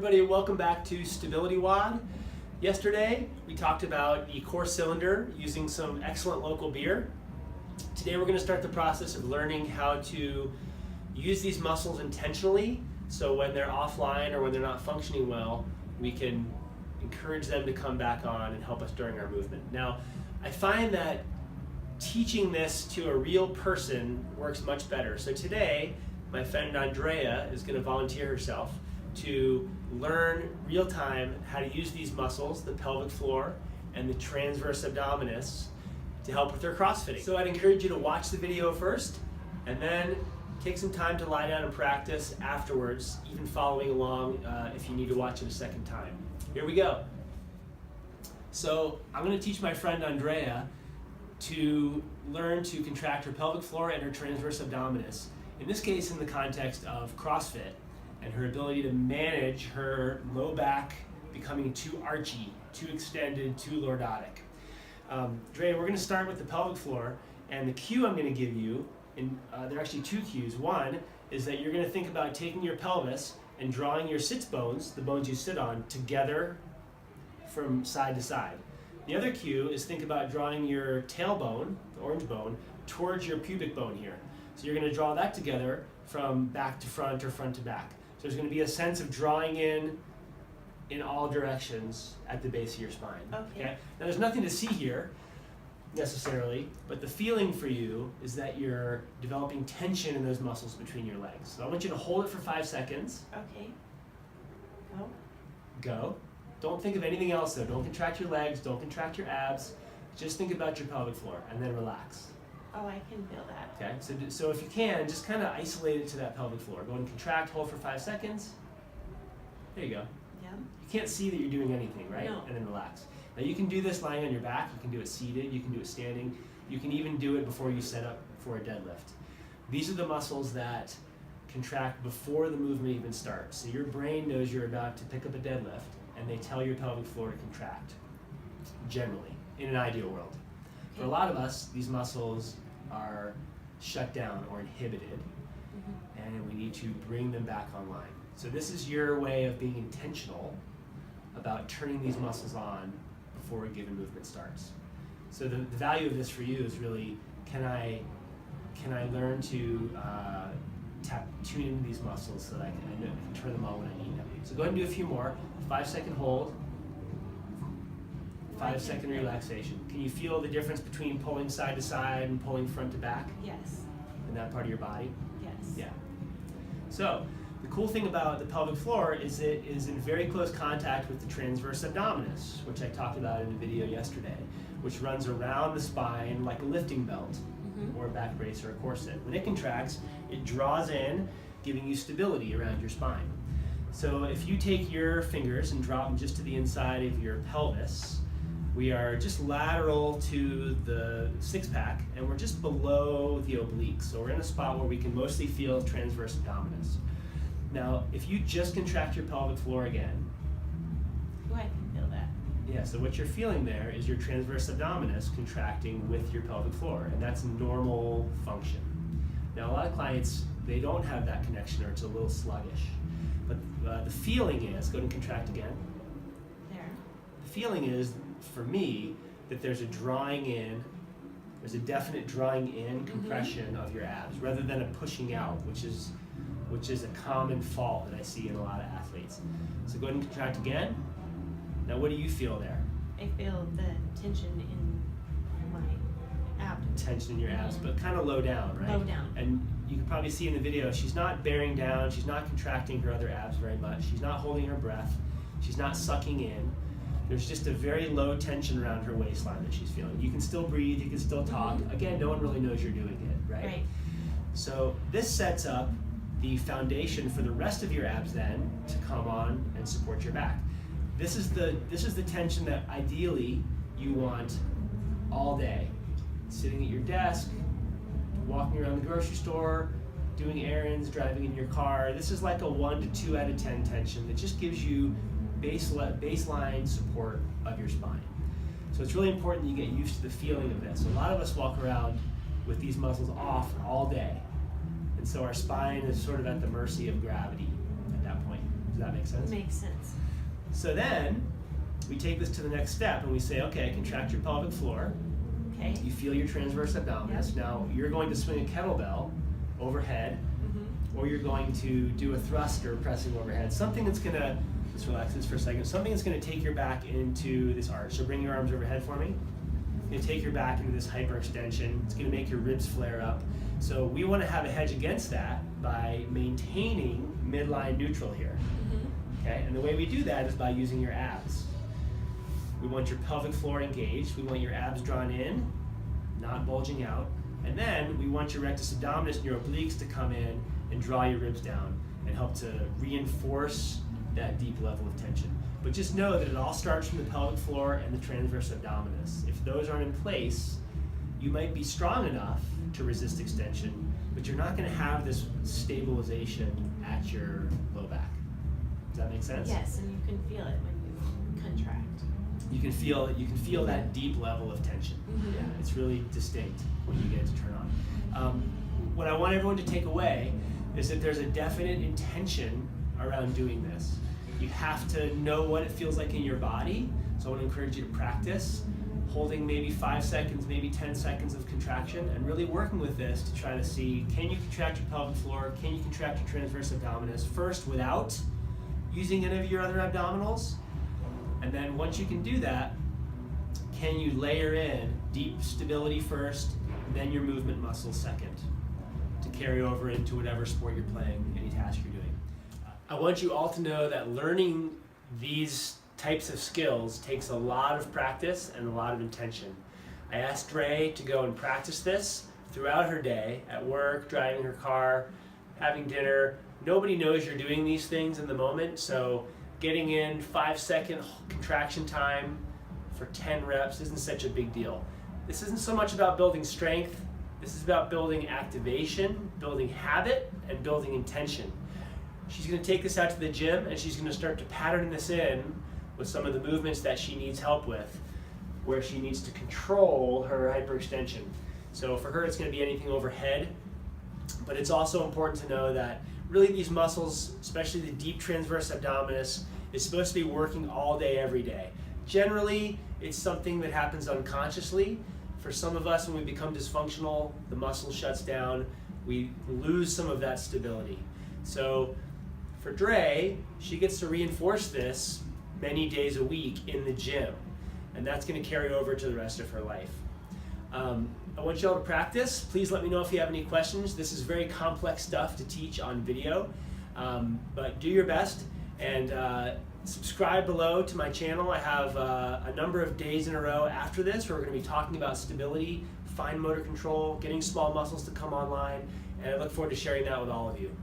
everybody, welcome back to StabilityWOD. Yesterday we talked about the core cylinder using some excellent local beer. Today we're going to start the process of learning how to use these muscles intentionally, so when they're offline or when they're not functioning well, we can encourage them to come back on and help us during our movement. Now, I find that teaching this to a real person works much better. So today, my friend Andrea is going to volunteer herself to learn real time how to use these muscles, the pelvic floor and the transverse abdominis, to help with her CrossFitting. So I'd encourage you to watch the video first and then take some time to lie down and practice afterwards, even following along if you need to watch it a second time. Here we go. So I'm going to teach my friend Andrea to learn to contract her pelvic floor and her transverse abdominis, in this case in the context of CrossFit and her ability to manage her low back becoming too archy, too extended, too lordotic. Dre, we're going to start with the pelvic floor, and the cue I'm going to give you, there are actually two cues. One is that you're going to think about taking your pelvis and drawing your sits bones, the bones you sit on, together from side to side. The other cue is think about drawing your tailbone, the orange bone, towards your pubic bone here. So you're going to draw that together from back to front or front to back. So there's going to be a sense of drawing in all directions at the base of your spine. Okay. Now there's nothing to see here necessarily, but the feeling for you is that you're developing tension in those muscles between your legs. So I want you to hold it for 5 seconds. Okay. Go. Go. Don't think of anything else though. Don't contract your legs, don't contract your abs. Just think about your pelvic floor and then relax. Oh, I can feel that. Okay, so if you can, just kind of isolate it to that pelvic floor. Go ahead and contract, hold for 5 seconds. There you go. Yeah. You can't see that you're doing anything, right? No. And then relax. Now you can do this lying on your back, you can do it seated, you can do it standing, you can even do it before you set up for a deadlift. These are the muscles that contract before the movement even starts. So your brain knows you're about to pick up a deadlift, and they tell your pelvic floor to contract, generally, in an ideal world. For a lot of us, these muscles are shut down or inhibited, and we need to bring them back online. So this is your way of being intentional about turning these muscles on before a given movement starts. So the value of this for you is really, can I learn to tune into these muscles so that I can turn them on when I need them. So go ahead and do a few more. 5-second hold. 5-second relaxation. Can you feel the difference between pulling side to side and pulling front to back? Yes. In that part of your body? Yes. Yeah. So the cool thing about the pelvic floor is it is in very close contact with the transverse abdominis, which I talked about in a video yesterday, which runs around the spine like a lifting belt or a back brace or a corset. When it contracts, it draws in, giving you stability around your spine. So if you take your fingers and drop them just to the inside of your pelvis, we are just lateral to the six-pack, and we're just below the obliques. So we're in a spot where we can mostly feel transverse abdominis. Now, if you just contract your pelvic floor again, Oh, I can feel that. yeah, so what you're feeling there is your transverse abdominis contracting with your pelvic floor, and that's normal function. Now, a lot of clients, they don't have that connection, or it's a little sluggish. But the feeling is, go ahead and contract again. There. The feeling is, for me, that there's a drawing in, there's a definite drawing in compression of your abs, rather than a pushing out, which is a common fault that I see in a lot of athletes. So go ahead and contract again. Now what do you feel there? I feel the tension in my abdomen. Tension in your abs, but kind of low down, right? Low down. And you can probably see in the video, she's not bearing down, she's not contracting her other abs very much, she's not holding her breath, she's not sucking in. There's just a very low tension around her waistline that she's feeling. You can still breathe, you can still talk. Again, no one really knows you're doing it, right? Right. So this sets up the foundation for the rest of your abs then to come on and support your back. This is the tension that ideally you want all day. Sitting at your desk, walking around the grocery store, doing errands, driving in your car. This is like a 1 to 2 out of 10 tension that just gives you baseline support of your spine. So it's really important that you get used to the feeling of this. A lot of us walk around with these muscles off all day. And so our spine is sort of at the mercy of gravity at that point. Does that make sense? Makes sense. So then we take this to the next step and we say, okay, contract your pelvic floor. Okay. You feel your transverse abdominis. Yep. Now you're going to swing a kettlebell overhead, or you're going to do a thruster pressing overhead. Something that's gonna, let's relax this for a second, something that's gonna take your back into this arch. So bring your arms overhead for me. It's gonna take your back into this hyperextension. It's gonna make your ribs flare up. So we wanna have a hedge against that by maintaining midline neutral here. Okay, and the way we do that is by using your abs. We want your pelvic floor engaged. We want your abs drawn in, not bulging out. And then we want your rectus abdominis and your obliques to come in and draw your ribs down and help to reinforce that deep level of tension. But just know that it all starts from the pelvic floor and the transverse abdominis. If those aren't in place, you might be strong enough to resist extension, but you're not going to have this stabilization at your low back. Does that make sense? Yes, and you can feel it when you contract. You can feel that deep level of tension. Yeah, it's really distinct when you get it to turn on. What I want everyone to take away is that there's a definite intention around doing this. You have to know what it feels like in your body. So I want to encourage you to practice holding maybe 5 seconds, maybe 10 seconds of contraction, and really working with this to try to see, can you contract your pelvic floor? Can you contract your transverse abdominis first without using any of your other abdominals? And then once you can do that, can you layer in deep stability first, then your movement muscles second, to carry over into whatever sport you're playing, any task you're doing. I want you all to know that learning these types of skills takes a lot of practice and a lot of intention. I asked Ray to go and practice this throughout her day, at work, driving her car, having dinner. Nobody knows you're doing these things in the moment, so getting in 5-second contraction time for 10 reps isn't such a big deal. This isn't so much about building strength, this is about building activation, building habit, and building intention. She's going to take this out to the gym and she's going to start to pattern this in with some of the movements that she needs help with, where she needs to control her hyperextension. So for her it's going to be anything overhead, but it's also important to know that really these muscles, especially the deep transverse abdominis, is supposed to be working all day, every day. Generally, it's something that happens unconsciously. For some of us, when we become dysfunctional, the muscle shuts down, we lose some of that stability. So for Dre, she gets to reinforce this many days a week in the gym, and that's going to carry over to the rest of her life. I want you all to practice. Please let me know if you have any questions. This is very complex stuff to teach on video, but do your best and subscribe below to my channel. I have a number of days in a row after this where we're going to be talking about stability, fine motor control, getting small muscles to come online, and I look forward to sharing that with all of you.